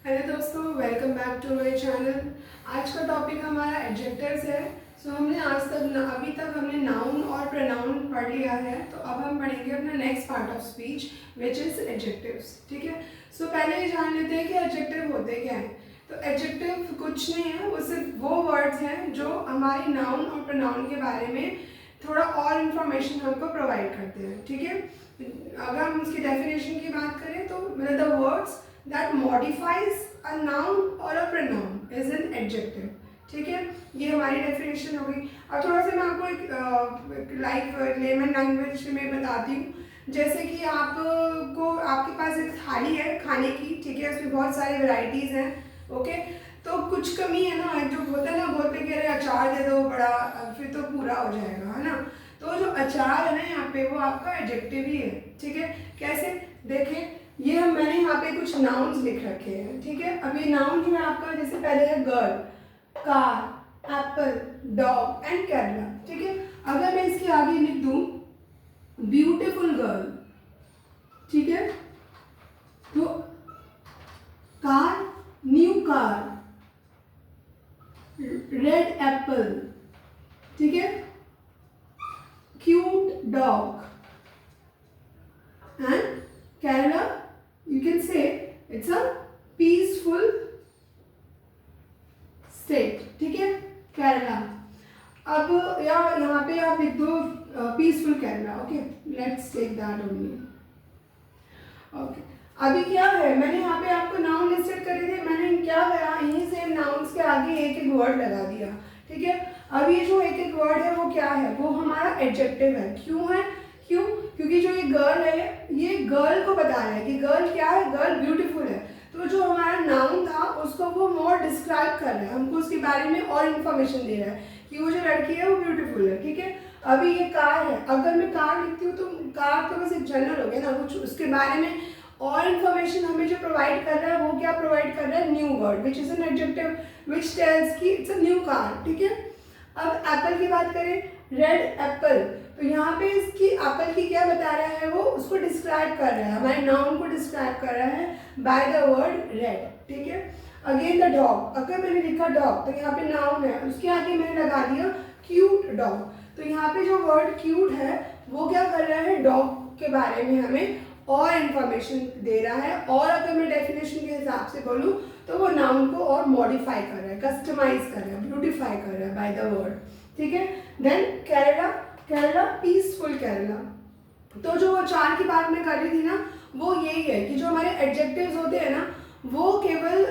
Hello दोस्तों, welcome back to my channel. आज का टॉपिक हमारा एडजेक्टिव्स है। हमने अभी तक हमने नाउन और प्रोनाउन पढ़ लिया है, तो अब हम पढ़ेंगे अपना next part of speech which is adjectives. ठीक है। पहले ये जान लेते हैं कि एडजेक्टिव होते क्या हैं। तो एडजेक्टिव कुछ नहीं है, वो सिर्फ वो वर्ड्स हैं जो हमारी नाउन और प्रोनाउन के बारे में थोड़ा और इन्फॉर्मेशन हमको प्रोवाइड करते हैं। ठीक है। अगर हम उसकी डेफिनेशन की बात करें तो the words that modifies a noun or a pronoun is an adjective। ठीक है, ये हमारी डेफिनेशन हो गई। अब थोड़ा सा मैं आपको एक लेमन लैंग्वेज में बताती हूँ। जैसे कि आपके पास एक थाली है खाने की, ठीक है, उसमें बहुत सारी वैरायटीज़ हैं। ओके, तो कुछ कमी है ना, जो होता है ना, बोलते कि अरे अचार दे दो बड़ा, फिर तो पूरा हो जाएगा, है ना। तो जो अचार है ना यहाँ पे, वो आपका एडजेक्टिव ही है। ठीक है, कैसे देखें, मैंने यहाँ पे कुछ नाउन्स लिख रखे हैं। ठीक है, अब ये नाउन जो है आपका, जैसे पहले है girl, car, Apple, dog and Kerala. ठीक है, अगर मैं इसके आगे लिख दूं ब्यूटीफुल गर्ल, ठीक है, तो car, new car, red Apple, ठीक है, cute dog and Kerala, you can say it's a peaceful state। ठीक है, केरला। अब यहाँ पे आप लिख दो peaceful Kerala. Okay, let's take that only. Okay, अभी क्या है, मैंने यहाँ पे आपको नाउन लिस्टेड करे थे, मैंने क्या करा, इन्हीं सेम नाउन्स के आगे एक एक वर्ड लगा दिया। ठीक है, अब ये जो एक एक वर्ड है वो क्या है, वो हमारा एडजेक्टिव है। क्यों है, क्यों, क्योंकि जो ये गर्ल है, ये गर्ल को बता रहा है कि गर्ल क्या है, गर्ल ब्यूटीफुल है। तो जो हमारा नाउन था उसको वो मोर डिस्क्राइब कर रहा है, हमको उसके बारे में और इन्फॉर्मेशन दे रहा है कि वो जो लड़की है वो ब्यूटीफुल है। ठीक है, अभी ये कार है, अगर मैं कार लिखती हूँ तो कार तो बस एक जनरल हो गया ना, कुछ उसके बारे में और इन्फॉर्मेशन हमें जो प्रोवाइड कर रहा है वो क्या प्रोवाइड कर रहा है, new word which is an adjective which tells कि इट्स अ न्यू कार। ठीक है, अब एप्पल की बात करें, रेड एप्पल, तो यहाँ पे इसकी एप्पल की क्या बता रहा है, वो उसको डिस्क्राइब कर रहा है, हमारे नाउन को डिस्क्राइब कर रहा है बाय द वर्ड रेड। ठीक है, अगेन द डॉग, अगर मैंने लिखा डॉग तो यहाँ पे नाउन है, उसके आगे मैंने लगा दिया क्यूट डॉग। तो यहाँ पे जो वर्ड क्यूट है वो क्या कर रहा है, डॉग के बारे में हमें और इन्फॉर्मेशन दे रहा है। और अगर मैं डेफिनेशन के हिसाब से बोलूँ तो वो नाउन को और मॉडिफाई कर रहा है, कस्टमाइज कर रहा है, ब्यूटिफाई कर रहा है बाय द वर्ड। ठीक है, देन केरला, केरला पीसफुल केरला। तो जो अचार की बात मैं कर रही थी ना, वो यही है कि जो हमारे एडजेक्टिव्स होते हैं ना, वो केवल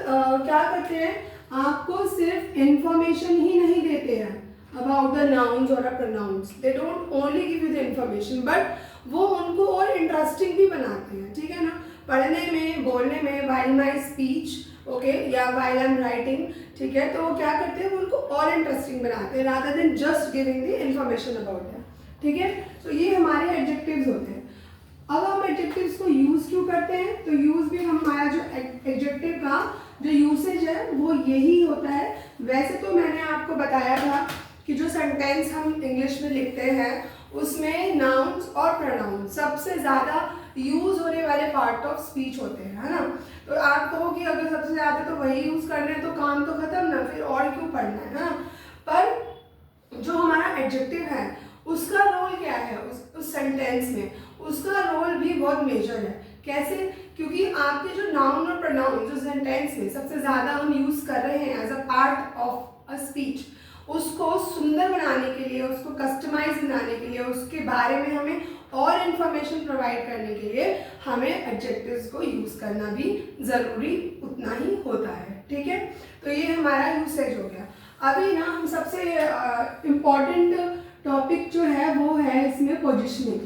क्या करते हैं, आपको सिर्फ इंफॉर्मेशन ही नहीं देते हैं अबाउट द नाउन्स और pronouns. They don't only give you the information, but वो उनको और इंटरेस्टिंग भी बनाते हैं। ठीक है ना, पढ़ने में, बोलने में, व्हाइल माई स्पीच, ओके, या व्हाइल आई एम राइटिंग। ठीक है, तो वो क्या करते हैं, वो उनको और इंटरेस्टिंग बनाते हैं rather than just giving the information about that. ठीक है, तो ये हमारे एडजेक्टिव्स होते हैं। अब हम एडजेक्टिव्स को यूज़ क्यों करते हैं, तो यूज़ भी हमारा जो एडजेक्टिव का जो यूसेज है वो यही होता है। वैसे तो मैंने आपको बताया था कि जो सेंटेंस हम इंग्लिश में लिखते हैं उसमें नाउन्स और प्रोनाउंस सबसे ज़्यादा यूज़ होने वाले पार्ट ऑफ स्पीच होते हैं, है ना। तो आप कहो कि अगर सबसे ज़्यादा तो वही यूज़ करना है तो काम तो खत्म ना, फिर और क्यों पढ़ना है ना। पर जो हमारा एडजेक्टिव है उसका रोल क्या है उस सेंटेंस में, उसका रोल भी बहुत मेजर है। कैसे, क्योंकि आपके जो नाउन और प्रोनाउन जो सेंटेंस में सबसे ज़्यादा हम यूज़ कर रहे हैं as a part of a speech, उसको सुंदर बनाने के लिए, उसको कस्टमाइज बनाने के लिए, उसके बारे में हमें और इन्फॉर्मेशन प्रोवाइड करने के लिए हमें एडजेक्टिव्स को यूज़ करना भी ज़रूरी उतना ही होता है। ठीक है, तो ये हमारा यूसेज हो गया। अभी ना हम सबसे इम्पॉर्टेंट टॉपिक जो है वो है इसमें पोजिशनिंग।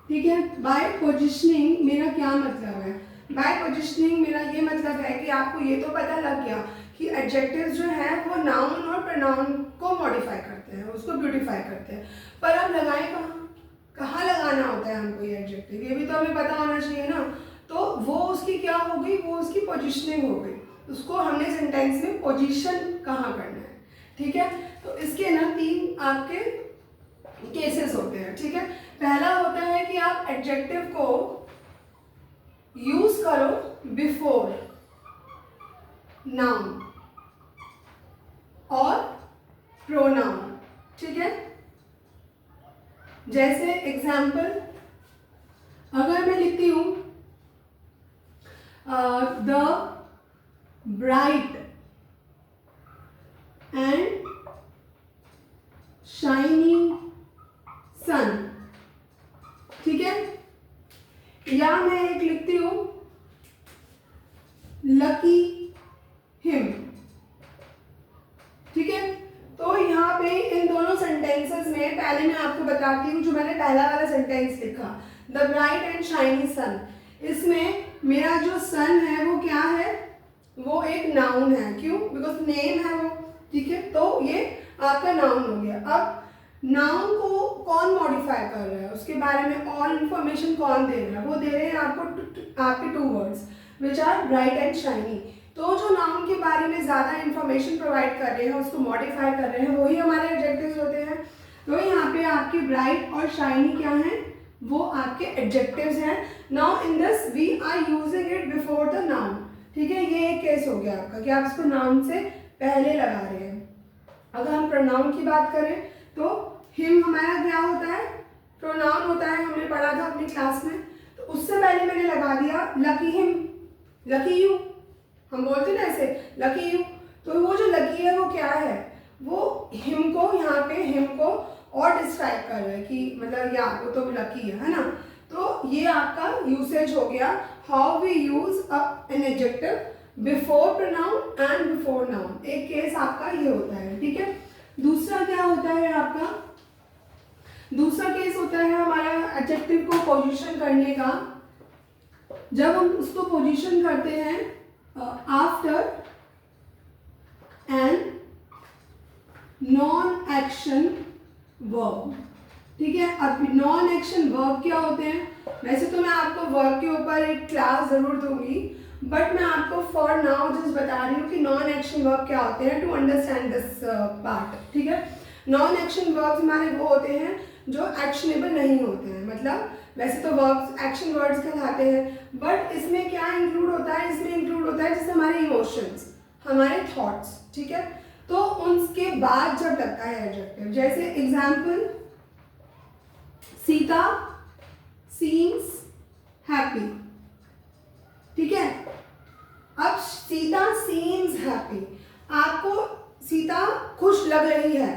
ठीक है, बाय पोजिशनिंग मेरा क्या मतलब है, बाय पोजिशनिंग मेरा ये मतलब है कि आपको ये तो पता लग गया कि एडजेक्टिव्स जो हैं वो नाउन और प्रोनाउन को मॉडिफाई करते हैं, उसको ब्यूटीफाई करते हैं, पर अब लगाएं कहाँ लगाना होता है हमको ये एडजेक्टिव, ये भी तो हमें पता होना चाहिए ना। तो वो उसकी क्या हो गई, वो उसकी पोजिशनिंग हो गई, उसको हमने सेंटेंस में पोजीशन कहाँ करना है। ठीक है, तो इसके ना 3 आपके केसेस होते हैं। ठीक है, पहला होता है कि आप एडजेक्टिव को यूज करो बिफोर नाउन और प्रोनाउन, ठीक है। जैसे एग्जाम्पल अगर मैं लिखती हूं द ब्राइट एंड शाइनिंग सन, ठीक है। या मैं एक लिखती हूं लकी हिम, ठीक है। तो यहाँ पे इन दोनों सेंटेंसेस में पहले मैं आपको बताती हूँ, जो मैंने पहला वाला सेंटेंस लिखा द ब्राइट एंड शाइनी सन, इसमें मेरा जो सन है वो क्या है, वो एक नाउन है। क्यों? बिकॉज नेम है वो, ठीक है। तो ये आपका नाउन हो गया। अब नाउन को कौन मॉडिफाई कर रहा है, उसके बारे में और इन्फॉर्मेशन कौन दे रहा है, वो दे रहे हैं आपको आपके two words which are bright and shiny. तो जो नाउन के बारे में ज़्यादा इन्फॉर्मेशन प्रोवाइड कर रहे हैं, उसको मॉडिफाई कर रहे हैं, वही हमारे एडजेक्टिव्स होते हैं। तो यहाँ पे आपके ब्राइट और शाइनी क्या हैं, वो आपके एडजेक्टिव्स हैं। Now in this we are using it before the noun, ठीक है। ये एक केस हो गया आपका कि आप इसको नाउन से पहले लगा रहे हैं। अगर हम प्रोनाउन की बात करें तो हिम हमारा क्या होता है, प्रोनाउन होता है, हमने पढ़ा था अपनी क्लास में। तो उससे पहले मैंने लगा दिया लकी हिम, लकी यू, हम बोलते हैं ना ऐसे लकी यू। तो वो जो लकी है वो क्या है, वो हिम को, यहाँ पे हिम को और डिस्क्राइब कर रहा है कि मतलब या वो तो लकी है ना। तो ये आपका यूसेज हो गया, how we use an adjective before pronoun and before noun. एक केस आपका ये होता है, ठीक है। दूसरा क्या होता है आपका, दूसरा केस होता है हमारा एडजेक्टिव को पोजीशन करने का। जब हम उसको पोजीशन करते हैं after an non action verb, ठीक है। अब नॉन एक्शन वर्ब क्या होते हैं, वैसे तो मैं आपको वर्ब के ऊपर एक क्लास जरूर दूंगी, बट मैं आपको फॉर नाउ जस्ट बता रही हूँ कि नॉन एक्शन वर्ब क्या होते हैं, टू अंडरस्टैंड दिस पार्ट, ठीक है। नॉन एक्शन वर्ब्स हमारे वो होते हैं जो एक्शनेबल नहीं होते हैं। मतलब वैसे तो वर्ब्स एक्शन वर्ड्स कहलाते हैं, बट इसमें क्या इंक्लूड होता है, इसमें इंक्लूड होता है जैसे हमारे इमोशंस, हमारे थॉट्स, ठीक है। तो उसके बाद जब लगता है एडजेक्टिव, जैसे एग्जाम्पल सीता सीम्स हैप्पी, ठीक है। अब सीता सीम्स हैप्पी, आपको सीता खुश लग रही है,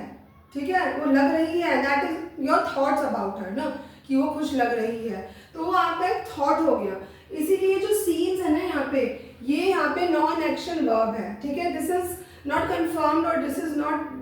ठीक है, वो लग रही है, that is your thoughts about her ना, कि वो खुश लग रही है, तो वो आपका एक थॉट हो गया। इसीलिए जो सीन्स है ना यहाँ पे, ये यहाँ पे नॉन एक्शन वर्ब है, ठीक है। दिस इज नॉट कंफर्म्ड और this is not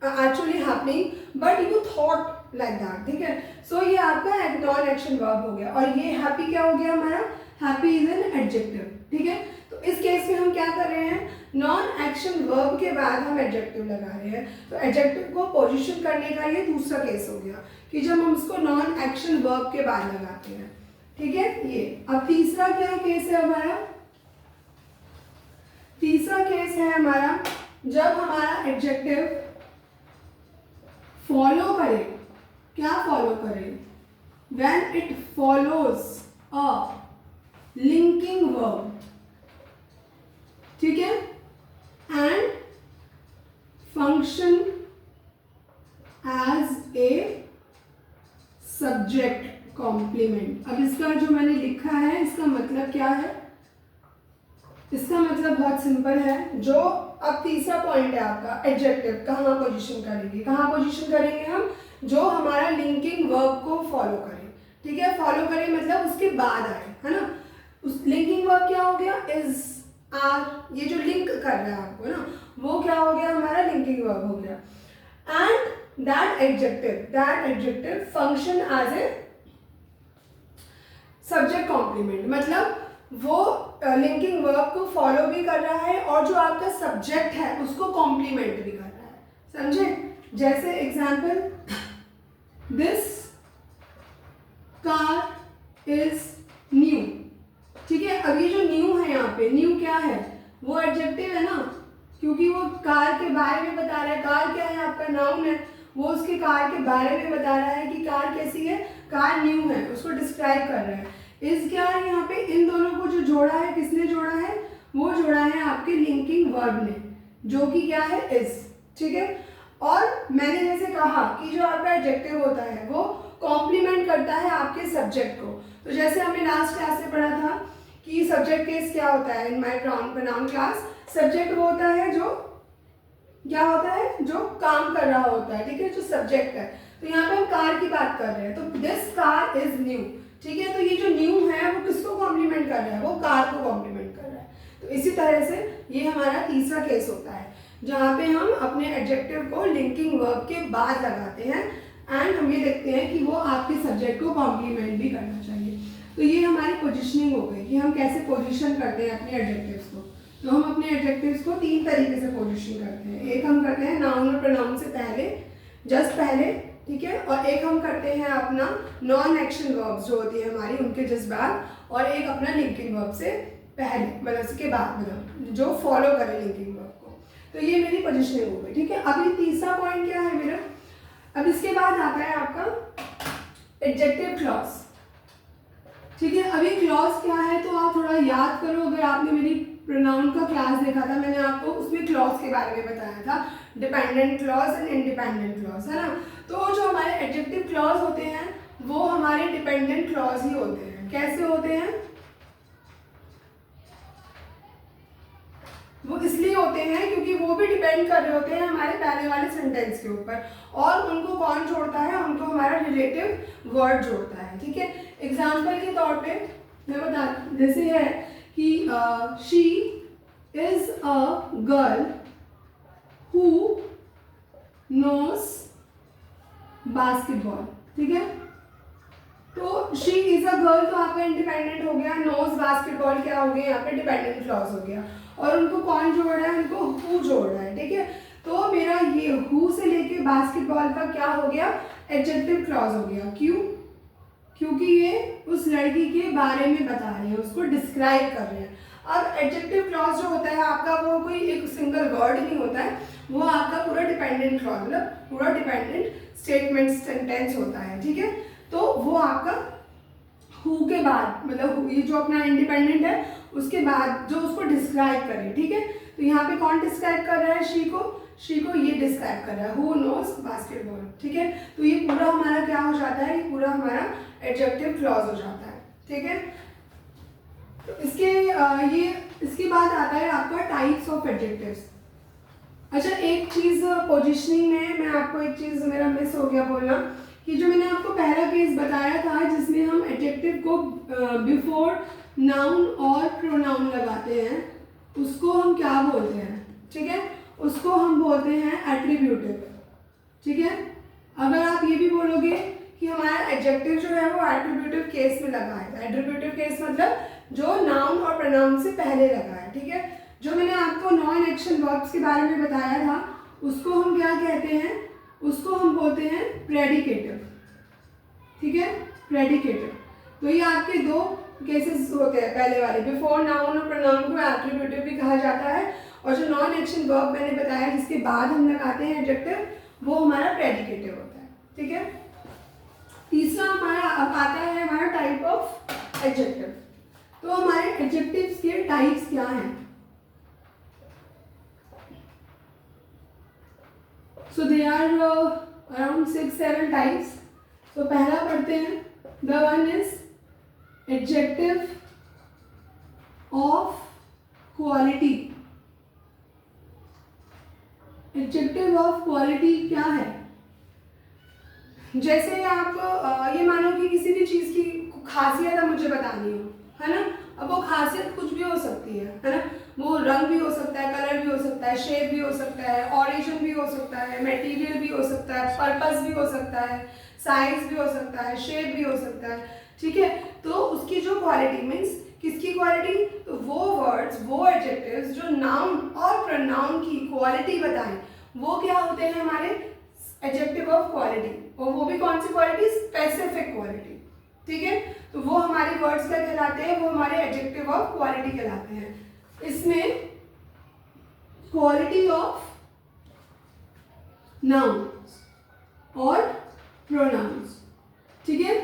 actually happening, but you thought like that, ठीक है। सो ये आपका एक नॉन एक्शन वर्ब हो गया। और ये हैप्पी क्या हो गया हमारा, हैप्पी इज एन एडजेक्टिव, ठीक है। तो इस केस में हम क्या कर रहे हैं, नॉन एक्शन वर्ब के बाद हम एडजेक्टिव लगा रहे हैं। तो एडजेक्टिव को पोजीशन करने का ये दूसरा केस हो गया कि जब हम उसको नॉन एक्शन वर्ब के बाद लगाते हैं, ठीक है। ये अब तीसरा क्या केस है हमारा, तीसरा केस है हमारा जब हमारा एडजेक्टिव फॉलो करे, क्या फॉलो करे, when it follows a linking verb, ठीक है, and function as a subject complement. अब इसका जो मैंने लिखा है इसका मतलब क्या है, इसका मतलब बहुत सिंपल है। जो अब तीसरा पॉइंट है आपका, एडजेक्टिव कहाँ पोजीशन करेंगे, कहाँ पोजीशन करेंगे हम, जो हमारा लिंकिंग वर्ब को फॉलो करे, ठीक है। फॉलो करे मतलब उसके बाद आए, है ना। उस लिंकिंग वर्ब क्या हो गया, इज, आर, ये जो लिंक कर रहा है आपको ना, वो क्या हो गया हमारा लिंकिंग वर्ब हो गया। And that adjective function as a subject complement, मतलब वो लिंकिंग वर्ब को फॉलो भी कर रहा है और जो आपका सब्जेक्ट है उसको कॉम्प्लीमेंट भी कर रहा है, समझे। जैसे example, this car is new, ठीक है। अब ये जो न्यू है यहाँ पे, न्यू क्या है, वो एडजेक्टिव है ना, क्योंकि वो कार के बारे में बता रहा है। कार क्या है, आपका नाउन है, वो उसके कार के बारे में बता रहा है कि कार कैसी है, कार न्यू है, उसको डिस्क्राइब कर रहा है। इस क्या है यहाँ पे, इन दोनों को जो जोड़ा है, किसने जोड़ा है, वो जोड़ा है आपके लिंकिंग वर्ब ने, जो कि क्या है इज, ठीक है। और मैंने जैसे कहा कि जो आपका एडजेक्टिव होता है वो कॉम्प्लीमेंट करता है आपके सब्जेक्ट को। तो जैसे हमने लास्ट क्लास में पढ़ा था कि सब्जेक्ट केस क्या होता है in my pronoun class, subject वो होता है जो क्या होता है, जो काम कर रहा होता है, ठीक है, जो सब्जेक्ट है। तो यहाँ पे हम कार की बात कर रहे हैं, तो दिस कार इज न्यू, ठीक है। तो ये जो न्यू है वो किसको कॉम्प्लीमेंट कर रहा है, वो कार को कॉम्प्लीमेंट कर रहा है। तो इसी तरह से ये हमारा तीसरा केस होता है जहाँ पे हम अपने एडजेक्टिव को लिंकिंग वर्ब के बाद लगाते हैं एंड हम ये देखते हैं कि वो आपके सब्जेक्ट को कॉम्प्लीमेंट भी करना चाहिए। तो ये हमारी पोजिशनिंग हो गई कि हम कैसे पोजिशन करते हैं अपने एडजेक्टिव्स को। तो हम अपने एडजेक्टिव्स को 3 तरीके से पोजिशन करते हैं। एक हम करते हैं नाउन और प्रोनाउन से पहले, जस्ट पहले, ठीक है। और एक हम करते हैं अपना नॉन एक्शन वर्ब्स जो होती है हमारी उनके जस्ट बाद, और एक अपना लिंकिंग वर्ब से पहले, मतलब उसके बाद, मतलब जो फॉलो करे लिंकिंग वर्ब को। तो ये मेरी पोजिशनिंग हो गई, ठीक है। अभी तीसरा पॉइंट क्या है मेरा, अब इसके बाद आता है आपका एडजेक्टिव क्लॉज, ठीक है। अभी क्लॉज क्या है तो आप थोड़ा याद करो, अगर आपने मेरी प्रोनाउन का क्लास देखा था, मैंने आपको उसमें क्लॉज के बारे में बताया था, dependent clause and independent clause, है ना। तो जो हमारे एडजेक्टिव क्लॉज होते हैं वो हमारे डिपेंडेंट क्लॉज ही होते हैं। कैसे होते हैं, वो इसलिए होते हैं क्योंकि वो भी डिपेंड कर रहे होते हैं हमारे पहले वाले सेंटेंस के ऊपर, और उनको कौन जोड़ता है, उनको हमारा रिलेटिव वर्ड जोड़ता है, ठीक है। एग्जाम्पल के तौर पे मैं बता, जैसे है कि she is a girl who knows basketball, ठीक है। तो शी इज अ गर्ल तो आपका इंडिपेंडेंट हो गया, नोस बास्केटबॉल क्या हो गया, यहाँ पे डिपेंडेंट क्लॉज हो गया, और उनको कौन जोड़ रहा है, उनको हु जोड़ रहा है, ठीक है। तो मेरा ये हु से लेके बास्केटबॉल का क्या हो गया, एडजेक्टिव क्लॉज हो गया। क्यों, क्योंकि ये उस लड़की के बारे में बता रहे हैं, उसको डिस्क्राइब कर रहे हैं। अब एडजेक्टिव क्लॉज जो होता है आपका वो कोई एक सिंगल वर्ड नहीं होता है, वो आपका पूरा डिपेंडेंट क्लॉज, मतलब पूरा डिपेंडेंट स्टेटमेंट सेंटेंस होता है, ठीक है। तो वो आपका हु के बाद, मतलब ये जो अपना इंडिपेंडेंट है उसके बाद जो उसको डिस्क्राइब करे, ठीक है। तो यहाँ पे कौन डिस्क्राइब कर रहा है, शी को ये डिस्क्राइब कर रहा है, हु नोस बास्केटबॉल, ठीक है। तो ये पूरा हमारा क्या हो जाता है, ये पूरा हमारा एडजेक्टिव क्लॉज हो जाता है, ठीक है। तो इसके बाद आता है आपका टाइप्स ऑफ एडजेक्टिव्स। अच्छा, एक चीज पोजिशनिंग में मैं आपको एक चीज मेरा मिस हो गया बोलना, कि जो मैंने आपको पहला केस बताया था जिसमें हम एडजेक्टिव को बिफोर नाउन और प्रोनाउन लगाते हैं, उसको हम क्या बोलते हैं, ठीक है, उसको हम बोलते हैं एट्रीब्यूटिव, ठीक है। अगर आप ये भी बोलोगे कि हमारा एडजेक्टिव जो है वो एट्रीब्यूटिव केस में लगा है, एट्रीब्यूटिव केस मतलब जो नाउन और प्रोनाउन से पहले लगा है, ठीक है। जो मैंने आपको नॉन एक्शन वर्ब्स के बारे में बताया था उसको हम क्या कहते हैं, उसको हम बोलते हैं प्रेडिकेटिव, ठीक है, प्रेडिकेटिव। तो ये आपके 2 केसेस होते हैं, पहले वाले बिफोर नाउन और प्रोनाउन को एट्रीब्यूटिव भी कहा जाता है, और जो नॉन एक्शन वर्ब मैंने बताया जिसके बाद हम लगाते हैं एडजेक्टिव, वो हमारा प्रेडिकेटिव होता है, ठीक है। तीसरा हमारा अब आता है हमारा टाइप ऑफ एडजेक्टिव। तो हमारे एडजेक्टिव्स के टाइप्स क्या हैं, so there are around 6-7 types. So पहला पढ़ते हैं, the one is adjective of quality. adjective of quality क्या है, जैसे आप ये मानो कि किसी भी चीज़ की खासियत है मुझे बतानी हो, है ना। अब वो खासियत कुछ भी हो सकती है ना, वो रंग भी हो सकता है, कलर भी हो सकता है, शेप भी हो सकता है, ऑरिजिन भी हो सकता है, मटेरियल भी हो सकता है, पर्पस भी हो सकता है, साइज भी हो सकता है, शेप भी हो सकता है, ठीक है। तो उसकी जो क्वालिटी मीन्स किसकी क्वालिटी, तो वो वर्ड्स, वो एडजेक्टिव्स जो नाउन और प्रोनाउन की क्वालिटी बताएं, वो क्या होते हैं हमारे एडजेक्टिव ऑफ क्वालिटी, और वो भी कौन सी क्वालिटी, स्पेसिफिक क्वालिटी, ठीक है। तो वो हमारे वर्ड्स क्या कहलाते हैं, वो हमारे एडजेक्टिव ऑफ क्वालिटी कहलाते हैं। इसमें क्वालिटी ऑफ नाउन्स और प्रोनाउंस, ठीक है,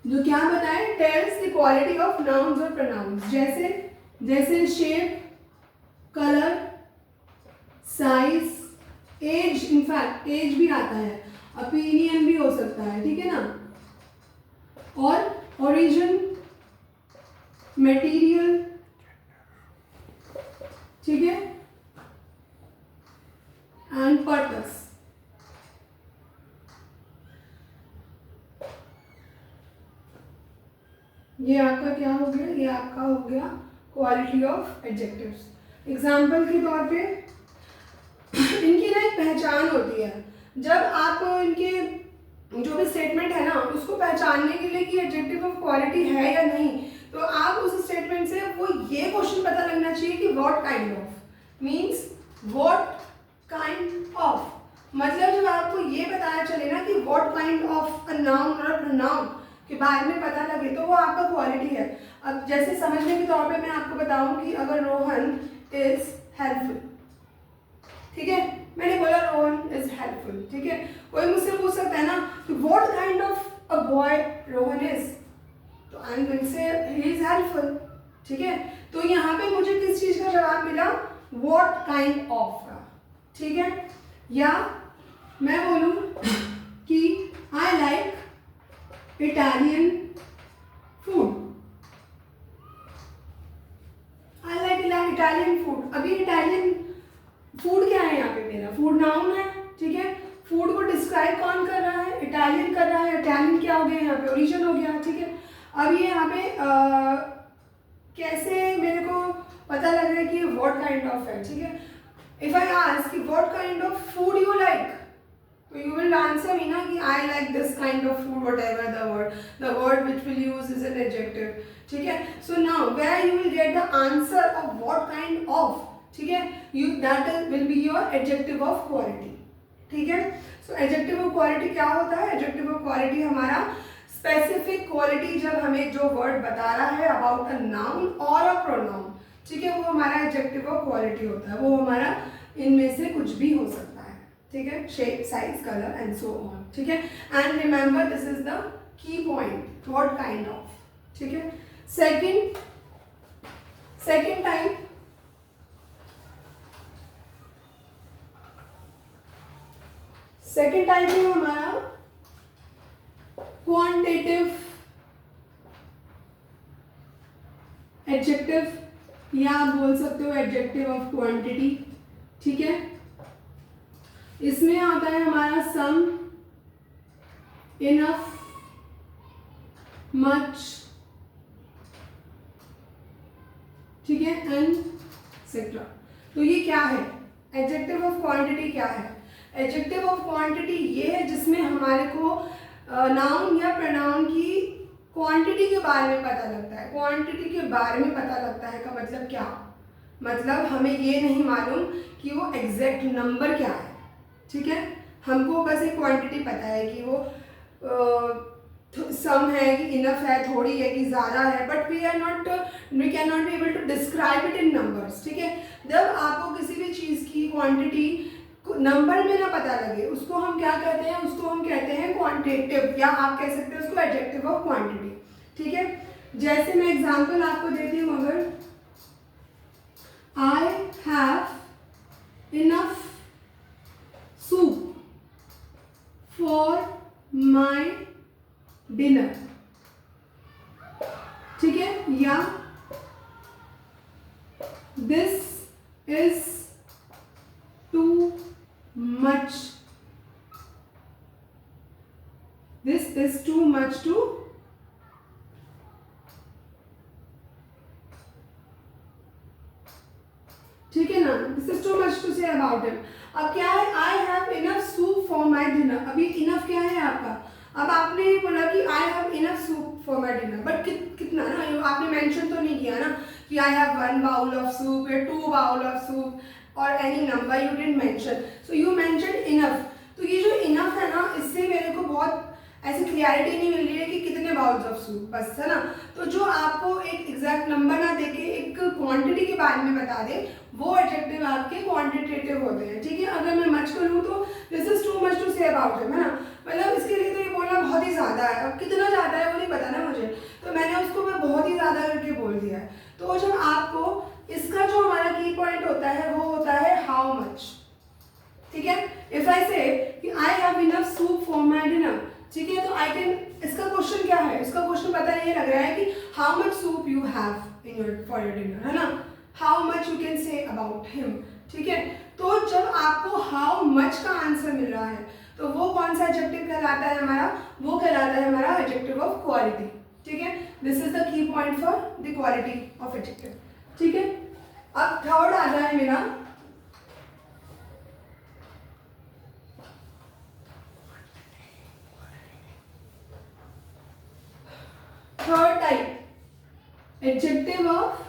जो क्या बताएं, tells the quality of nouns और प्रोनाउंस। जैसे जैसे shape, colour, size, age, in fact age भी आता है, ओपिनियन भी हो सकता है, ठीक है ना, और ओरिजिन, मटेरियल, ठीक है, एंड पर्पस। ये आपका क्या हो गया, ये आपका हो गया क्वालिटी ऑफ एडजेक्टिव्स। एग्जाम्पल के तौर पे इनकी ना एक पहचान होती है। जब आप इनके जो भी स्टेटमेंट है ना उसको पहचानने के लिए कि एडजेक्टिव ऑफ क्वालिटी है या नहीं, तो आप उस स्टेटमेंट से वो ये क्वेश्चन पता लगना चाहिए कि what kind of means what kind of, मतलब जब आपको ये बताया चले ना कि what kind of a noun और अ प्रोनाउन के बारे में पता लगे तो वो आपका क्वालिटी है। अब जैसे समझने के तौर पे मैं आपको बताऊं कि अगर रोहन इज हेल्पफुल, ठीक है, मैंने बोला रोहन इज हेल्पफुल, ठीक है, कोई मुझसे पूछ सकता है ना कि what kind of a boy Rohan is, तो आई एम गोइंग से ही इज हेल्पफुल, ठीक है। तो यहाँ पे मुझे किस चीज का जवाब मिला, व्हाट काइंड ऑफ का, ठीक है। या मैं बोलूं कि I like Italian food, I like Italian food. अभी इटालियन फूड क्या है यहाँ पे, मेरा फूड नाउन है, ठीक है, फूड को डिस्क्राइब कौन कर रहा है, इटालियन कर रहा है, इटालियन क्या हो गया यहाँ पे, ओरिजिन हो गया, ठीक है। अब ये यहाँ पे कैसे मेरे को पता लग रहा है कि व्हाट काइंड ऑफ है, ठीक है। इफ आई आस्क कि what kind of food you like, तो you will answer me ना कि I like this kind of food, whatever the word which will use is an adjective, ठीक है। So now where you will get the answer of what kind of, ठीक है, that will be your adjective of quality, ठीक है। So adjective of quality क्या होता है, adjective of quality हमारा specific quality जब हमें जो word बता रहा है about a noun or a pronoun, ठीक है, वो हमारा adjective of quality होता है, वो हमारा इनमें से कुछ भी हो सकता है, ठीक है, shape, size, colour and so on, ठीक है। And remember this is the key point, what kind of, ठीक है। सेकंड टाइप, सेकंड टाइप है हमारा क्वांटिटेटिव एडजेक्टिव, या आप बोल सकते हो एडजेक्टिव ऑफ क्वांटिटी, ठीक है। इसमें आता है हमारा सम, इनफ, मच, ठीक है, एंड एक्सेट्रा। तो ये क्या है, एडजेक्टिव ऑफ क्वांटिटी क्या है, एडजेक्टिव ऑफ क्वांटिटी ये है जिसमें हमारे को नाउन या प्रोनाउन की क्वांटिटी के बारे में पता लगता है। क्वांटिटी के बारे में पता लगता है का मतलब क्या, मतलब हमें ये नहीं मालूम कि वो एग्जैक्ट नंबर क्या है, ठीक है, हमको बस एक क्वांटिटी पता है कि वो सम है कि इनफ है, थोड़ी है कि ज़्यादा है, but we can not be able to describe it in numbers, ठीक है। जब आपको किसी भी चीज़ की क्वांटिटी नंबर में ना पता लगे उसको हम क्या कहते हैं, उसको हम कहते हैं क्वांटिटेटिव, या आप कह सकते हैं उसको एडजेक्टिव ऑफ क्वांटिटी, ठीक है। जैसे मैं एग्जांपल आपको देती हूँ, अगर आई have enough soup for my dinner, ठीक है, या this is too much, this is too much to, ठीक है ना, this is too much to say about it. अब क्या है, I have enough soup for my dinner, अभी इनफ क्या है आपका, अब आपने ये बोला कि I have enough soup for my dinner, but कितना ना, आपने मेंशन तो नहीं किया ना कि I have 1 bowl of soup या 2 बाउल ऑफ सूप और any number, you didn't mention, so you mention enough. तो ये जो इनफ है ना, इससे मेरे को बहुत ऐसी क्लियरिटी नहीं मिल रही है कि कितने बाउल्स ऑफ सूप, बस, है ना। तो जो आपको एक एग्जैक्ट नंबर ना देके एक क्वांटिटी के बारे में बता दे, वो एडजेक्टिव आपके क्वांटिटेटिव होते हैं, ठीक है। अगर मैं मच करूँ तो this is too much to say about him, है ना, मतलब इसके लिए तो ये बोलना बहुत ही ज़्यादा है, अब कितना ज़्यादा है वो नहीं पता ना मुझे, तो मैंने उसको मैं बहुत ही ज़्यादा करके बोल दिया है। तो जब आपको इसका जो हमारा की पॉइंट होता है वो होता है हाउ मच, ठीक है। इफ आई से कि I have enough soup for my dinner, ठीक है, तो आई कैन, इसका क्वेश्चन क्या है, इसका क्वेश्चन पता नहीं लग रहा है कि how much soup you have in your for your dinner, है ना, how much you can say about him, ठीक है। तो जब आपको हाउ मच का आंसर मिल रहा है तो वो कौन सा एडजेक्टिव कहलाता है हमारा, वो कहलाता है हमारा एडजेक्टिव ऑफ क्वालिटी, ठीक है। This is the key point for the quality of adjective, ठीक है। अब थर्ड आ जाए मेरा third type, adjective of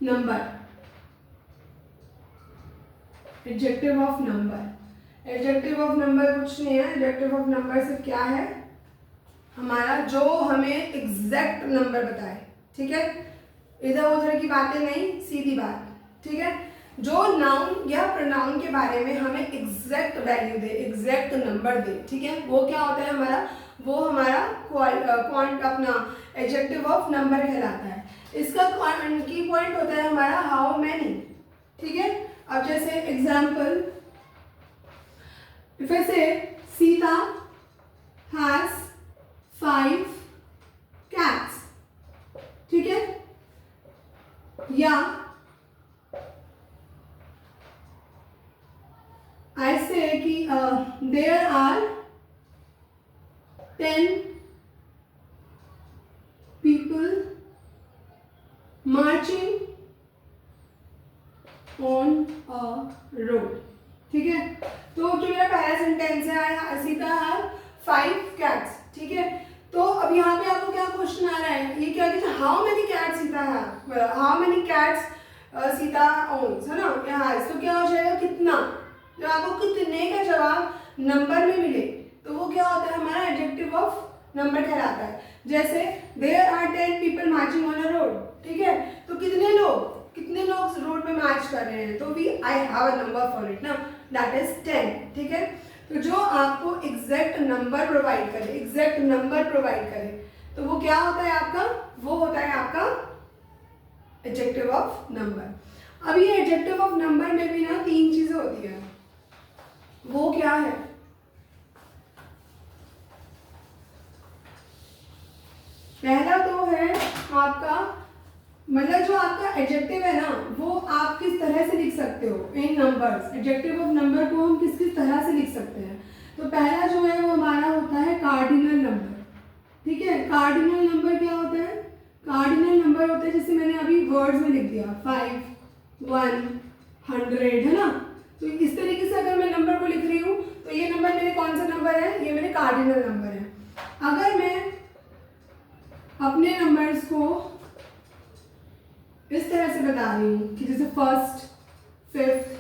number, adjective of number. Adjective of number कुछ नहीं है, एडजेक्टिव ऑफ नंबर सिर्फ क्या है, हमारा जो हमें एग्जैक्ट नंबर बताए, ठीक है, इधर उधर की बातें नहीं, सीधी बात, ठीक है। जो नाउन या प्रोनाउन के बारे में हमें एग्जैक्ट वैल्यू दे, एग्जैक्ट नंबर दे, ठीक है, वो क्या होता है हमारा, वो हमारा पॉइंट अपना एडजेक्टिव ऑफ नंबर कहलाता है। इसका की पॉइंट होता है हमारा हाउ मैनी, ठीक है। अब जैसे एग्जाम्पल, इफ आई से सीता हैज 5 cats, ठीक है, या आई से कि there are 10 people marching on a road, ठीक है। तो जो मेरा पहला सेंटेंस है, सीता हैव 5 cats, ठीक है। तो अब यहाँ पे आपको क्या क्वेश्चन आ रहा है, ये क्या कि how many cats Sita have, how many cats Sita owns, है ना, यहाँ तो क्या हो जाएगा कितना। जब आपको कितने का जवाब नंबर में मिले तो वो क्या होता है हमारा एडजेक्टिव ऑफ नंबर कहलाता है। जैसे there are 10 people marching on a road, ठीक है, तो कितने लोग रोड में मार्च कर रहे हैं, तो भी I have a number for it ना, दैट इज 10, ठीक है। तो जो आपको एग्जैक्ट नंबर प्रोवाइड करे, एग्जैक्ट नंबर प्रोवाइड करे, तो वो क्या होता है आपका, वो होता है आपका एडजेक्टिव ऑफ नंबर। अब ये एडजेक्टिव ऑफ नंबर में भी ना 3 चीजें होती है, वो क्या है, पहला तो है आपका, मतलब जो आपका एडजेक्टिव है ना वो आप किस तरह से लिख सकते हो इन नंबर्स, एडजेक्टिव ऑफ नंबर को हम किस किस तरह से लिख सकते हैं। तो पहला जो है वो हमारा होता है कार्डिनल नंबर, ठीक है। कार्डिनल नंबर क्या होता है, कार्डिनल नंबर होता है जैसे मैंने अभी वर्ड्स में लिख दिया 5, 1, 100, है ना। तो इस तरीके से अगर मैं नंबर को लिख रही हूँ तो ये नंबर मेरे कौन सा नंबर है, ये मेरे कार्डिनल नंबर है। अगर मैं अपने नंबर्स को इस तरह से बता रही हूँ कि जैसे फर्स्ट, 5th,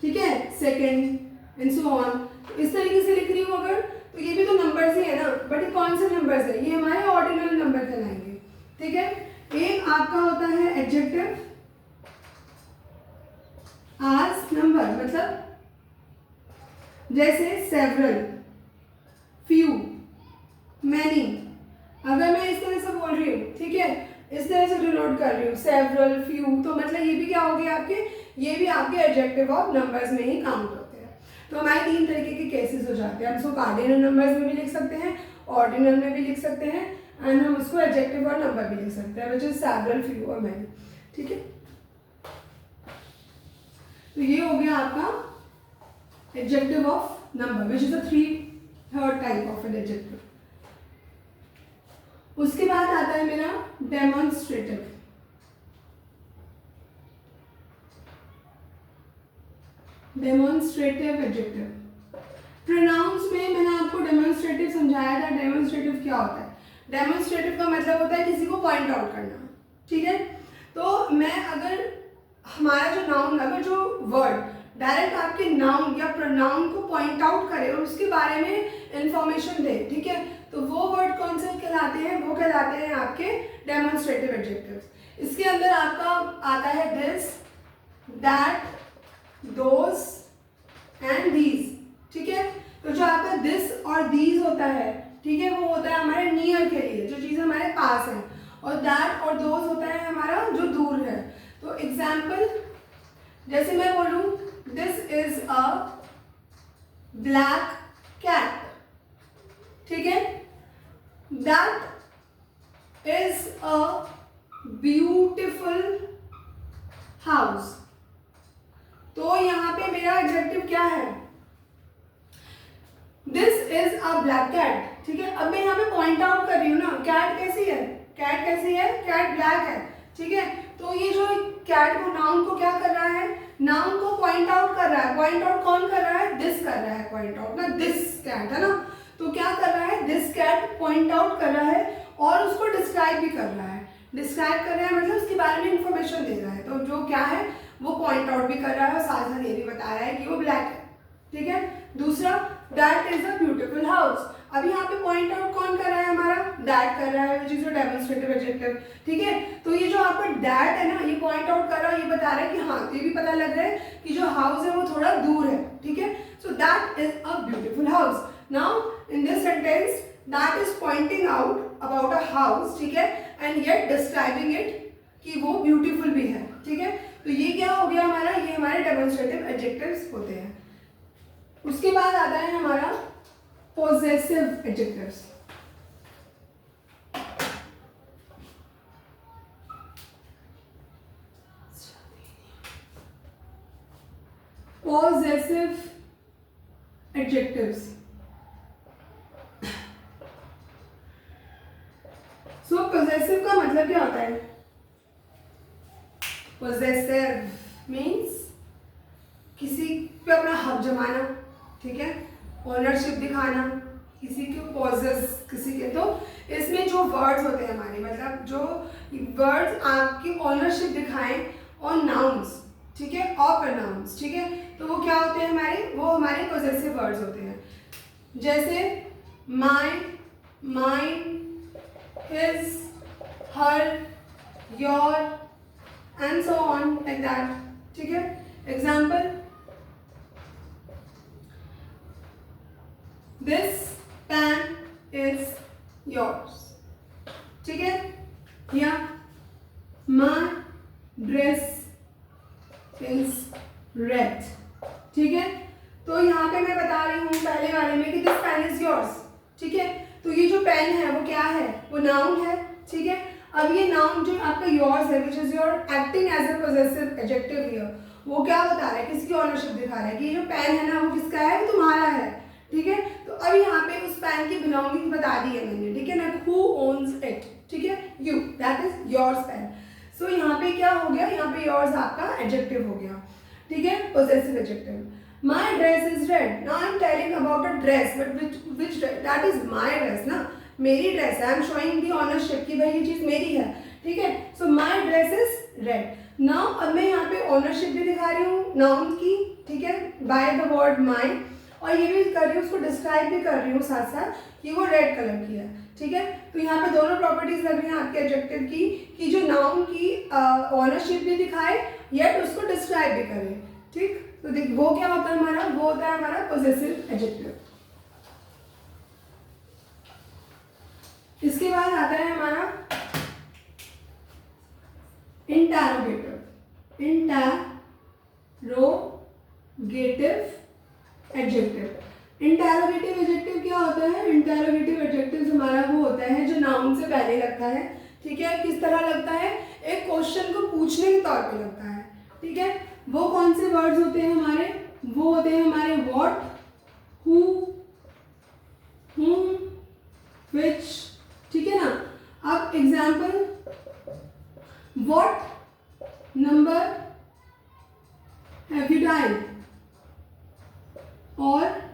ठीक है, 2nd एंड सो ऑन, इस तरीके से लिख रही हूँ अगर, तो ये भी तो नंबर्स ही है ना, बट ये कौन से नंबर्स है, ये हमारे ऑर्डिनल नंबर कहलाएंगे, ठीक है। एक आपका होता है एडजेक्टिव आज नंबर, मतलब जैसे सेवरल, फ्यू, मैनी, अगर मैं इस तरह से बोल रही हूँ, ठीक है, इस तरह से डिनोट कर रही हूँ सेवरल, फ्यू, तो मतलब ये भी क्या हो गया आपके, ये भी आपके एडजेक्टिव ऑफ नंबर्स में ही काउंट होते हैं। तो हमारे 3 तरीके के केसेस हो जाते हैं, हम इसको कार्डिनल नंबर्स में भी लिख सकते हैं, ऑर्डिनल में भी लिख सकते हैं, एंड हम उसको एडजेक्टिव और नंबर भी लिख सकते हैं, विच इज सेवरल, फ्यू और मैनी, ठीक है। तो ये हो गया आपका adjective of number, which is the third type of an adjective. उसके बाद आता है मेरा डेमोन्स्ट्रेटिव। डेमोन्स्ट्रेटिव एडजेक्टिव, प्रोनाउंस में मैंने आपको डेमोन्स्ट्रेटिव समझाया था। डेमोन्स्ट्रेटिव क्या होता है, डेमोन्स्ट्रेटिव का मतलब होता है किसी को पॉइंट आउट करना, ठीक है। तो मैं अगर हमारा जो नाउन, अगर जो वर्ड डायरेक्ट आपके नाउन या प्रोनाउन को पॉइंट आउट करे और उसके बारे में इंफॉर्मेशन दे, ठीक है, तो वो वर्ड कौन से कहलाते हैं, वो कहलाते हैं आपके डेमोन्स्ट्रेटिव एडजेक्टिव्स। इसके अंदर आपका आता है this, that, those and these, ठीक है। तो जो आपका दिस और दीज होता है, ठीक है, वो होता है हमारे नियर के लिए, जो चीज़ हमारे पास है, और दैट और दोज होता है हमारा जो दूर है। तो एग्जाम्पल, जैसे मैं बोलूँ this is a black cat, ठीक है, that is a beautiful house. तो यहाँ पे मेरा एडजेक्टिव क्या है, this is a black cat, ठीक है। अब मैं यहाँ पे पॉइंट आउट कर रही हूँ ना, कैट कैसी है, कैट कैसी है, कैट ब्लैक है, ठीक है। तो ये जो कैट को नाउन को क्या कर रहा है, नाउन को पॉइंट आउट कर रहा है। पॉइंट आउट कौन कर रहा है, दिस कर रहा है पॉइंट आउट ना, दिस कैट है ना। तो क्या कर रहा है, दिस कैट पॉइंट आउट कर रहा है और उसको डिस्क्राइब भी कर रहा है। डिस्क्राइब कर रहा है मतलब उसके बारे में इंफॉर्मेशन दे रहा है। तो जो क्या है वो पॉइंट आउट भी कर रहा है और साथ साथ ये भी बता रहा है कि वो ब्लैक है, ठीक है। दूसरा, that is a beautiful house. अब यहाँ पे पॉइंट आउट कौन कर रहा है, हमारा दैट कर रहा है, which is a demonstrative adjective, ठीक है। तो ये जो आपका दैट है ना, ये पॉइंट आउट कर रहा है, ये बता रहा है कि हाँ, तो ये भी पता लग रहा है कि जो हाउस है वो थोड़ा दूर है, ठीक है। So that is a beautiful house. Now in this sentence that is pointing out about a house, ठीक है, एंड येट डिस्क्राइबिंग इट कि वो ब्यूटीफुल भी है, ठीक है। तो ये क्या हो गया हमारा, ये हमारे डेमोन्स्ट्रेटिव एडजेक्टिव्स होते हैं। उसके बाद आता है हमारा possessive adjectives। possessive adjectives। so possessive का मतलब क्या होता है, possessive means किसी पे अपना हक जमाना, ठीक है, ऑनरशिप दिखाना, किसी के पॉजेस, किसी के। तो इसमें जो वर्ड्स होते हैं हमारे, मतलब जो वर्ड्स आपकी ऑनरशिप दिखाएं और नाउन्स, ठीक है, और प्रोनाउंस, ठीक है, तो वो क्या होते हैं हमारे, वो हमारे पॉजेसिव वर्ड्स होते हैं। जैसे my, mine, his, her, your and so on like that, ठीक है। Example, this pen is yours, ठीक है, या माई ड्रेस इज रेड, ठीक है। तो यहाँ पे मैं बता रही हूँ पहले वाले में कि दिस पेन इज योर्स, ठीक है। तो ये जो पेन है वो क्या है, वो नाउन है, ठीक है। अब ये नाउन जो आपका योर्स है, which is your acting as a possessive adjective here, वो क्या बता रहा है, किसकी ऑनरशिप दिखा रहा है कि ये जो पेन है ना वो किसका है, वो तुम्हारा है, ठीक है। तो अब यहाँ पे उस पेन की बिलोंगिंग बता दी है मैंने, ठीक है ना, हु ओन्स इट, ठीक है, you, that is yours pen. So यहाँ पे क्या हो गया, यहाँ पे योर्स आपका एडजेक्टिव हो गया, ठीक है, possessive adjective. My dress is red. Now I am telling about a dress, but which dress? That is my dress ना, मेरी ड्रेस है। I am showing the ownership कि भाई ये चीज़ मेरी है, ठीक है। So my dress is red. Now अब मैं यहाँ पे ownership भी दिखा रही हूँ नाउन की, ठीक है, by the word my, और ये भी कर रही हूँ, उसको डिस्क्राइब भी कर रही हूँ साथ साथ कि वो रेड कलर की है, ठीक है। तो यहाँ पे दोनों प्रॉपर्टीज लग रही हैं आपके एडजेक्टिव की कि जो नाउन की ऑनरशिप भी दिखाए येट उसको डिस्क्राइब भी करे, ठीक। तो देखिए वो क्या होता है हमारा, वो होता है हमारा पॉजेसिव एडजेक्टिव। इसके बाद आता है हमारा interrogative. Interrogative adjective. Interrogative adjective क्या होता है, इंटरोगेटिव एडजेक्टिव हमारा वो होता है जो नाउन से पहले लगता है, ठीक है। किस तरह लगता है, एक क्वेश्चन को पूछने के तौर पे लगता है, ठीक है। वो कौन से वर्ड्स होते हैं हमारे, वो होते हैं हमारे व्हाट, हु, whom, which, ठीक है ना। अब example, what number have you died, और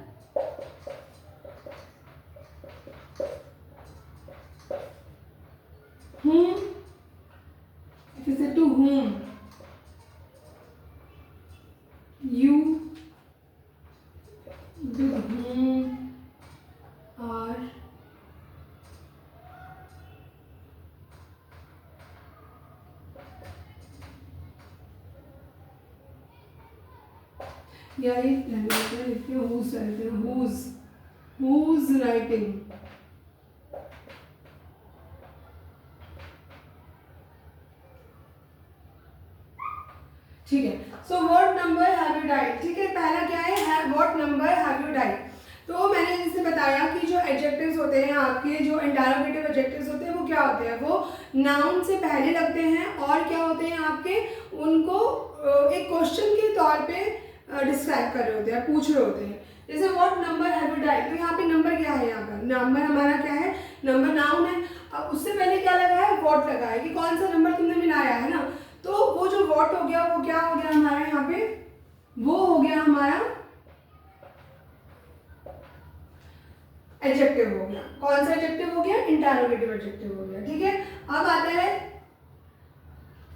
whom, if you say to whom, you, with whom are या ये लिखते हैं whose रहते हैं, whose writing, ठीक है। So what number have you died, ठीक है, पहला क्या है, what number have you died. तो मैंने जैसे बताया कि जो एडजेक्टिव्स होते हैं आपके, जो इंटरोगेटिव एडजेक्टिव्स होते हैं वो क्या होते हैं, वो नाउन से पहले लगते हैं और क्या होते हैं आपके, उनको एक क्वेश्चन के तौर पे डिस्क्राइब कर रहे होते हैं, पूछ रहे होते हैं। जैसे what number have you died, तो यहाँ पे नंबर क्या है, यहाँ पर नंबर हमारा क्या है, नंबर नाउन है। अब उससे पहले क्या लगा है, व्हाट लगा है कि कौन सा नंबर तुमने मिलाया है ना, तो वो जो व्हाट हो गया वो क्या हो गया हमारा यहाँ पे, वो हो गया हमारा एडजेक्टिव हो गया। कौन सा एडजेक्टिव हो गया, इंटरोगेटिव एडजेक्टिव हो गया, ठीक है। अब आता है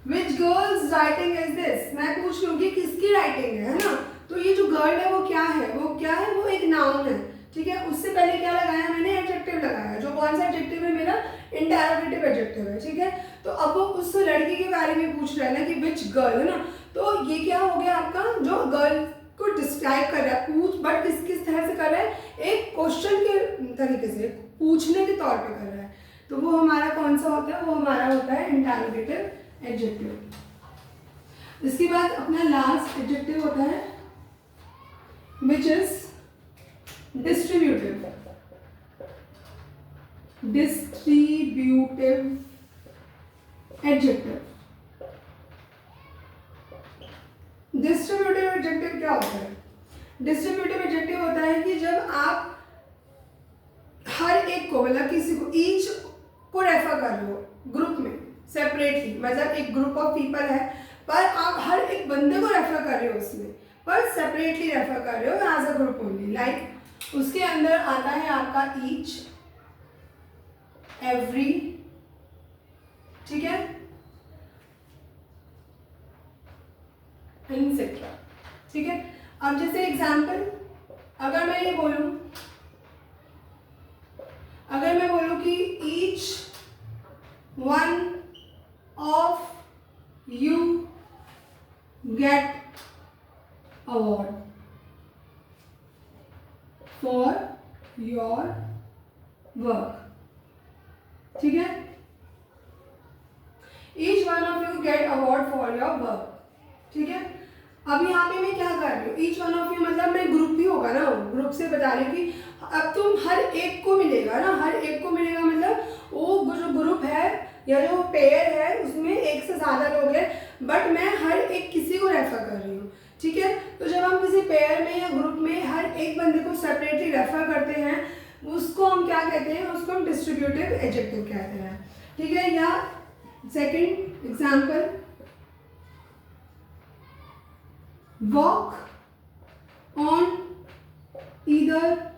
विच गर्ल्स राइटिंग इज दिस, मैं पूछ लूंगी किसकी राइटिंग है ना, तो ये जो गर्ल है वो क्या है, वो क्या है, वो एक नाउन है, ठीक है। उससे पहले क्या लगाया मैंने, एडजेक्टिव लगाया, जो कौन सा एडजेक्टिव है मेरा, इंटरोगेटिव एडजेक्टिव है, ठीक है। तो अब वो उस लड़की के बारे में पूछ रहा है ना कि विच गर्ल, है ना, तो ये क्या हो गया आपका, जो गर्ल को डिस्क्राइब कर रहा है, पूछ, बट किस किस तरह से कर रहा है, एक क्वेश्चन के तरीके से, पूछने के तौर पे कर रहा है, तो वो हमारा कौन सा होता है, वो हमारा होता है इंटरोगेटिव एडजेक्टिव। इसके बाद अपना लास्ट एडजेक्टिव होता है which is distributive, distributive adjective. Distributive adjective क्या होता है, डिस्ट्रीब्यूटिव एडजेक्टिव होता है कि जब आप हर एक को, मतलब किसी को, ईच को रेफर कर रहे हो ग्रुप में सेपरेटली, मतलब एक ग्रुप ऑफ पीपल है पर आप हर एक बंदे को रेफर कर रहे हो उसमें, पर सेपरेटली रेफर कर रहे हो as a group only, like उसके अंदर आता है आपका ईच, एवरी, ठीक है, एक्सेट्रा, ठीक है। अब जैसे एग्जाम्पल, अगर मैं ये बोलूं, अगर मैं बोलूं कि each one of you get award for your work, ठीक है, each one of you get award for your work, ठीक है। अब यहाँ पे मैं क्या कर रही हूँ, ईच वन ऑफ यू मतलब मैं ग्रुप ही होगा ना, ग्रुप से बता रही हूँ कि अब तुम हर एक को मिलेगा ना, हर एक को मिलेगा, मतलब वो जो ग्रुप है या जो पेयर है उसमें एक से ज़्यादा लोग हैं, बट मैं हर एक किसी को रेफर कर रही हूँ, ठीक है। तो जब हम किसी पेयर में या ग्रुप में हर एक बंदे को सेपरेटली रेफर करते हैं, उसको हम क्या कहते हैं, उसको हम डिस्ट्रीब्यूटिव एडजेक्टिव कहते हैं, ठीक है। या second example, walk on either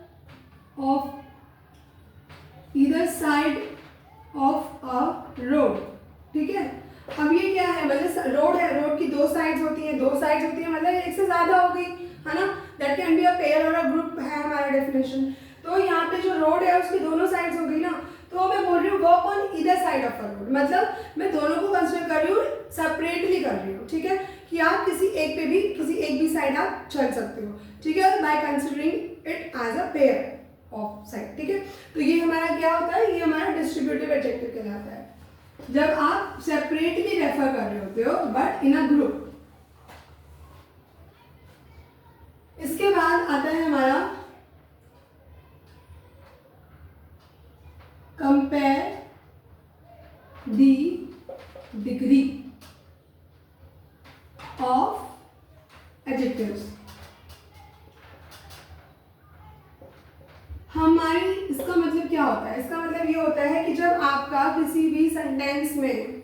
side of a road, ठीक है। अब ये क्या है, मतलब रोड है, रोड की दो साइड्स होती हैं, दो साइड्स होती हैं मतलब एक से ज्यादा हो गई, है ना, that can be a pair और अ ग्रुप है हमारा डेफिनेशन। तो यहाँ पे जो रोड है उसकी दोनों साइड्स हो गई ना, तो मैं बोल रही हूँ walk on either side of a road, मतलब मैं दोनों को कंसिडर कर रही हूँ, सेपरेटली कर रही हूँ, ठीक है, कि आप किसी एक पे भी, किसी एक भी साइड आप चल सकते हो, ठीक है, by considering it as a pair of side, ठीक है। तो ये हमारा क्या होता है, ये हमारा डिस्ट्रीब्यूटिव एडजेक्टिव कहलाता है, जब आप सेपरेटली रेफर कर रहे होते हो बट इन अ ग्रुप। इसके बाद आता है हमारा compare the degree of adjectives. हमारी इसका मतलब क्या होता है, इसका मतलब ये होता है कि जब आपका किसी भी सेंटेंस में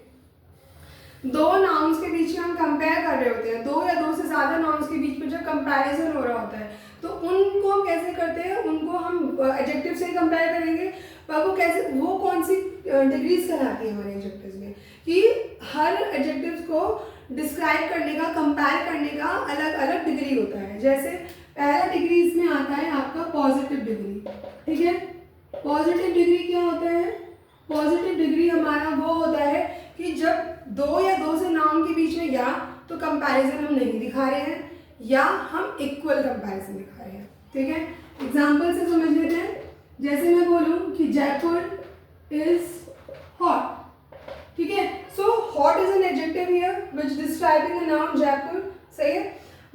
दो नाउन्स के बीच में हम कंपेयर कर रहे होते हैं, दो या दो से ज़्यादा नाउन्स के बीच में जब कंपैरिजन हो रहा होता है, तो उनको हम कैसे करते हैं, उनको हम एडजेक्टिव से कंपेयर करेंगे, पर वो कैसे, वो कौन सी डिग्रीज कहलाती है हमारे एडजेक्टिव्स में, कि हर एडजेक्टिव्स को डिस्क्राइब करने का, कंपेयर करने का अलग अलग डिग्री होता है। जैसे पहला डिग्री इसमें आता है आपका पॉजिटिव डिग्री, ठीक है। पॉजिटिव डिग्री क्या होता है, पॉजिटिव डिग्री हमारा वो होता है कि जब दो या दो से नाउन के बीच में या तो कंपैरिजन हम नहीं दिखा रहे हैं या हम इक्वल कंपैरिजन दिखा रहे हैं, ठीक है। एग्जांपल से समझ लेते हैं, जैसे मैं बोलूं कि जयपुर इज हॉट, ठीक है। So hot is an adjective here which describing the noun Jaipur, सही है।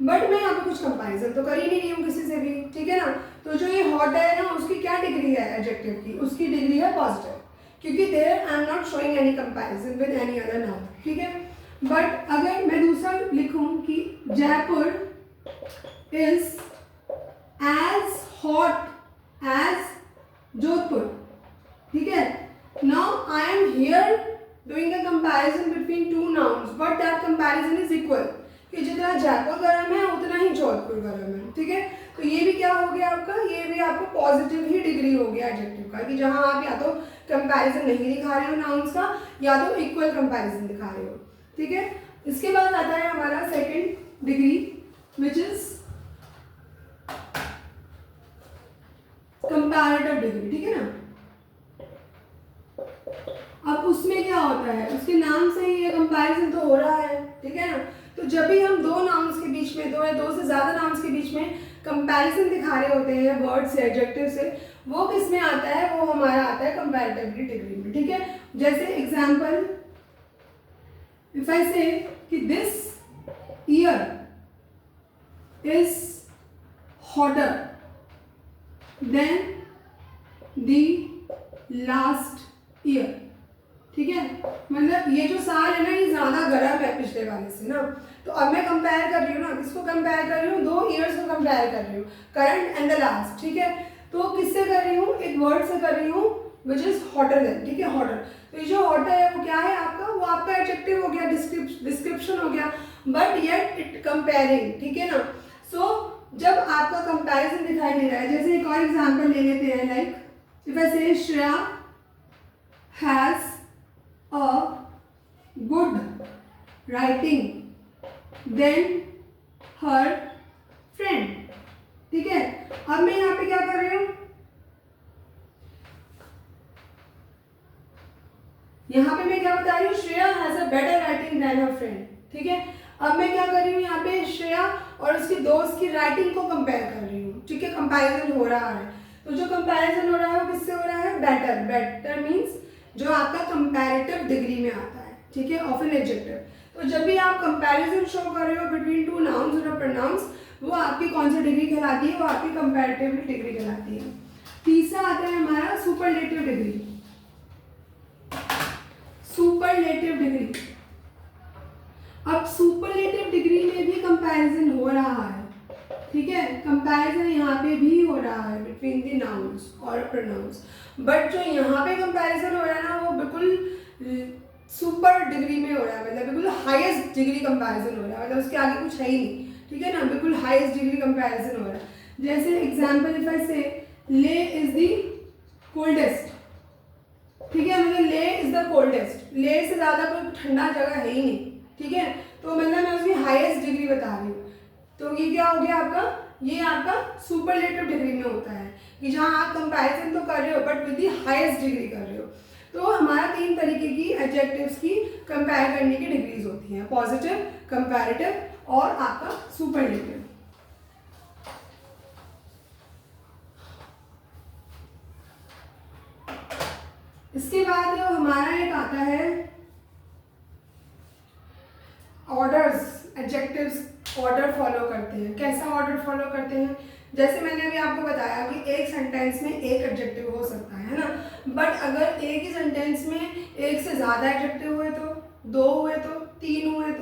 बट मैं यहाँ पे कुछ कंपैरिजन तो कर ही नहीं रही हूँ किसी से भी, ठीक है ना। तो जो ये हॉट है ना, उसकी क्या डिग्री है एडजेक्टिव की, उसकी डिग्री है पॉजिटिव, क्योंकि there I am not showing any comparison with any other noun, ठीक है। बट अगर मैं दूसरा लिखूं कि Jaipur is as hot as Jodhpur, ठीक है। Now I am here doing a comparison between two nouns, but that comparison is equal, कि जितना जयपुर गर्म है उतना ही जोधपुर गर्म है, ठीक है। तो ये भी क्या हो गया आपका, ये भी आपको पॉजिटिव ही डिग्री हो गया एडजेक्टिव का, कि जहां आप या तो कंपैरिजन नहीं दिखा रहे हो नाउन्स का, या तो इक्वल कंपैरिजन दिखा रहे हो, ठीक है। इसके बाद आता है हमारा second degree, which is comparative degree, ठीक है ना। अब उसमें क्या होता है, उसके नाम से ही ये कंपैरिजन तो हो रहा है, ठीक है ना। तो जब भी हम दो नाउन्स के बीच में, दो या दो से ज़्यादा नाउन्स के बीच में कंपैरिजन दिखा रहे होते हैं वर्ड से, एडजेक्टिव से, वो किस में आता है, वो हमारा आता है कंपैरेटिव डिग्री में, ठीक है। जैसे एग्जाम्पल, इफ आई से कि this year is hotter then the last year, ठीक है। मतलब ये जो साल है ना, ये ज्यादा गर्म है पिछले वाले से ना। तो अब मैं कंपेयर कर रही हूँ ना, किसको कंपेयर कर रही हूँ, दो ईयर्स को कंपेयर कर रही हूँ, करंट एंड द लास्ट, ठीक है। तो किससे कर रही हूँ, एक वर्ड से कर रही हूँ विच इज हॉटर देन, ठीक है, हॉटर। तो ये जो हॉटर है वो क्या है आपका, वो आपका एडजेक्टिव हो गया, डिस्क्रिप्शन हो गया, बट येट इट कंपेयरिंग, ठीक है ना। सो जब आपका कंपैरिजन दिखाई दे रहा है, जैसे एक और एग्जांपल ले लेते हैं, लाइक इफ आई से Shreya has a good writing than her friend, ठीक है। अब मैं यहाँ पे क्या कर रही हूँ, यहाँ पे मैं क्या बता रही हूँ, Shreya has a better writing than her friend, ठीक है। अब मैं क्या कर रही हूँ, यहाँ पे श्रेया और उसकी दोस्त की राइटिंग को कंपेयर कर रही हूँ, ठीक है, कंपैरिजन हो रहा है। तो जो कंपैरिजन हो रहा है वो किससे हो रहा है, बेटर। बेटर मीन्स जो आपका कंपैरेटिव डिग्री में आता है, ठीक है, ऑफ एन एडजेक्टिव। तो जब भी आप कंपैरिजन शो कर रहे हो बिटवीन टू नाउन्स और प्रोनाउंस, वो आपकी कौन सी डिग्री कहलाती है, वो आपकी कंपैरेटिव डिग्री कहलाती है। तीसरा आता है हमारा सुपरलेटिव डिग्री। सुपरलेटिव डिग्री, अब सुपरलेटिव डिग्री में भी कंपैरिजन हो रहा है, ठीक है। कंपैरिजन यहाँ पे भी हो रहा है बिटवीन द नाउन्स और प्रोनाउंस, बट जो यहाँ पे कंपैरिजन हो रहा है ना, वो बिल्कुल सुपर डिग्री में हो रहा है, मतलब बिल्कुल हाईएस्ट डिग्री कंपैरिजन हो रहा है, मतलब उसके आगे कुछ है ही नहीं, ठीक है ना, बिल्कुल हाईएस्ट डिग्री कंपैरिजन हो रहा है। जैसे एग्जांपल, इफ आई से ले इज द कोल्डेस्ट, ठीक है, मतलब ले इज द कोल्डेस्ट, ले से ज़्यादा कोई ठंडा जगह है ही नहीं, ठीक है। तो मतलब मैं उसकी हाईएस्ट डिग्री बता रही हूँ। तो ये क्या हो गया आपका, ये आपका सुपरलेटिव डिग्री में होता है, कि जहाँ आप कंपैरिजन तो कर रहे हो but with the highest degree कर रहे हो। तो हमारा तीन तरीके की एडजेक्टिव्स की कंपेयर करने की डिग्रीज होती हैं, पॉजिटिव, कंपैरेटिव और आपका सुपरलेटिव। इसके बाद हमारा एक आता है ऑर्डर्स, एडजेक्टिव्स ऑर्डर फॉलो करते हैं। कैसा ऑर्डर फॉलो करते हैं, जैसे मैंने अभी आपको बताया कि एक सेंटेंस में एक एडजेक्टिव हो सकता है ना, बट अगर एक ही सेंटेंस में एक से ज़्यादा एडजेक्टिव हुए तो, दो हुए तो, तीन हुए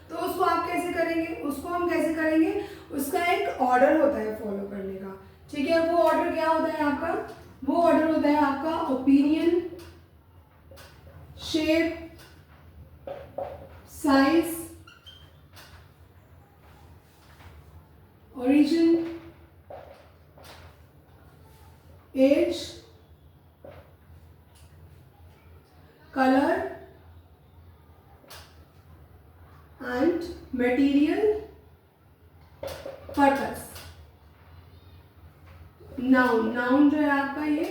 तो उसको आप कैसे करेंगे, उसको हम कैसे करेंगे, उसका एक ऑर्डर होता है फॉलो करने का, ठीक है। वो ऑर्डर क्या होता है आपका, वो ऑर्डर होता है आपका opinion, shape, size, origin, age, color and material, purpose। Noun, noun जो है आपका ये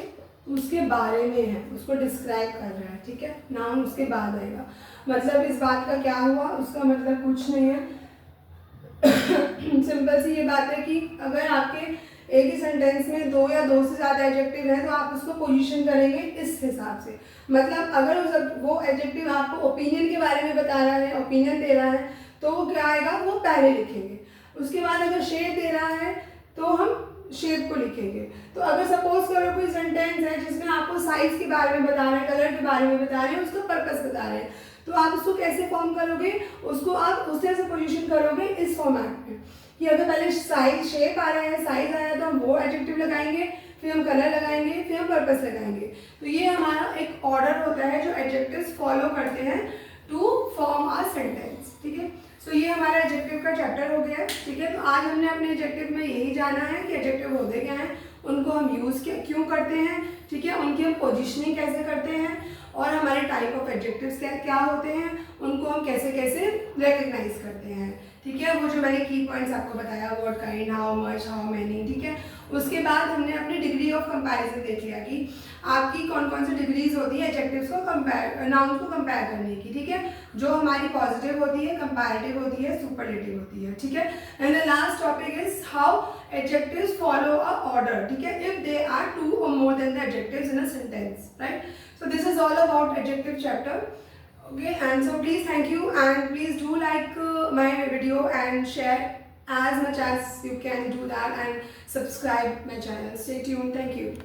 उसके बारे में है, उसको डिस्क्राइब कर रहा है, ठीक है। नाउन उसके बाद आएगा, मतलब इस बात का क्या हुआ, उसका मतलब कुछ नहीं है। सिंपल सी ये बात है कि अगर आपके एक ही सेंटेंस में दो या दो से ज़्यादा एडजेक्टिव हैं तो आप उसको पोजीशन करेंगे इस हिसाब से। मतलब अगर वो एडजेक्टिव आपको ओपिनियन के बारे में बता रहा है, ओपिनियन दे रहा है, तो वो क्या आएगा, वो पहले लिखेंगे। उसके बाद अगर शेप दे रहा है तो हम शेप को लिखेंगे। तो अगर सपोज करो कोई सेंटेंस है जिसमें आपको साइज के बारे में बता रहे हैं, कलर के बारे में बता रहे हैं, उसका पर्पस बता रहे हैं, तो आप उसको कैसे फॉर्म करोगे, उसको आप उस तरह से पोजीशन करोगे इस फॉर्मेट में कि अगर पहले साइज शेप आ रहा है, साइज आया तो हम वो एडजेक्टिव लगाएंगे, फिर हम कलर लगाएंगे, फिर हम पर्पस लगाएंगे। तो ये हमारा एक ऑर्डर होता है जो एडजेक्टिव्स फॉलो करते हैं टू फॉर्म अ सेंटेंस। ठीक है, तो ये हमारा एडजेक्टिव का चैप्टर हो गया है। ठीक है, तो आज हमने अपने एडजेक्टिव में यही जाना है कि एडजेक्टिव होते क्या हैं, उनको हम यूज़ क्यों करते हैं, ठीक है, उनकी हम पोजिशनिंग कैसे करते हैं, और हमारे टाइप ऑफ एडजेक्टिव्स क्या होते हैं, उनको हम कैसे कैसे रिकग्नाइज करते हैं। ठीक है, वो जो मैंने की पॉइंट्स आपको बताया, what kind, how much, how many. ठीक है, उसके बाद हमने अपनी डिग्री ऑफ कंपैरिजन देख लिया कि आपकी कौन कौन सी डिग्रीज होती है एडजेक्टिव्स को कंपेयर, नाउन्स को कंपेयर करने की। ठीक है, जो हमारी पॉजिटिव होती है, कंपैरेटिव होती है, सुपरलेटिव होती है। ठीक है, and the last topic is how adjectives follow a order. ठीक है, इफ दे आर टू और more than the adjectives in a sentence, right. So this is all about adjective chapter. Okay, and so please thank you, and please do like my video and share as much as you can do that, and subscribe my channel. Stay tuned. Thank you.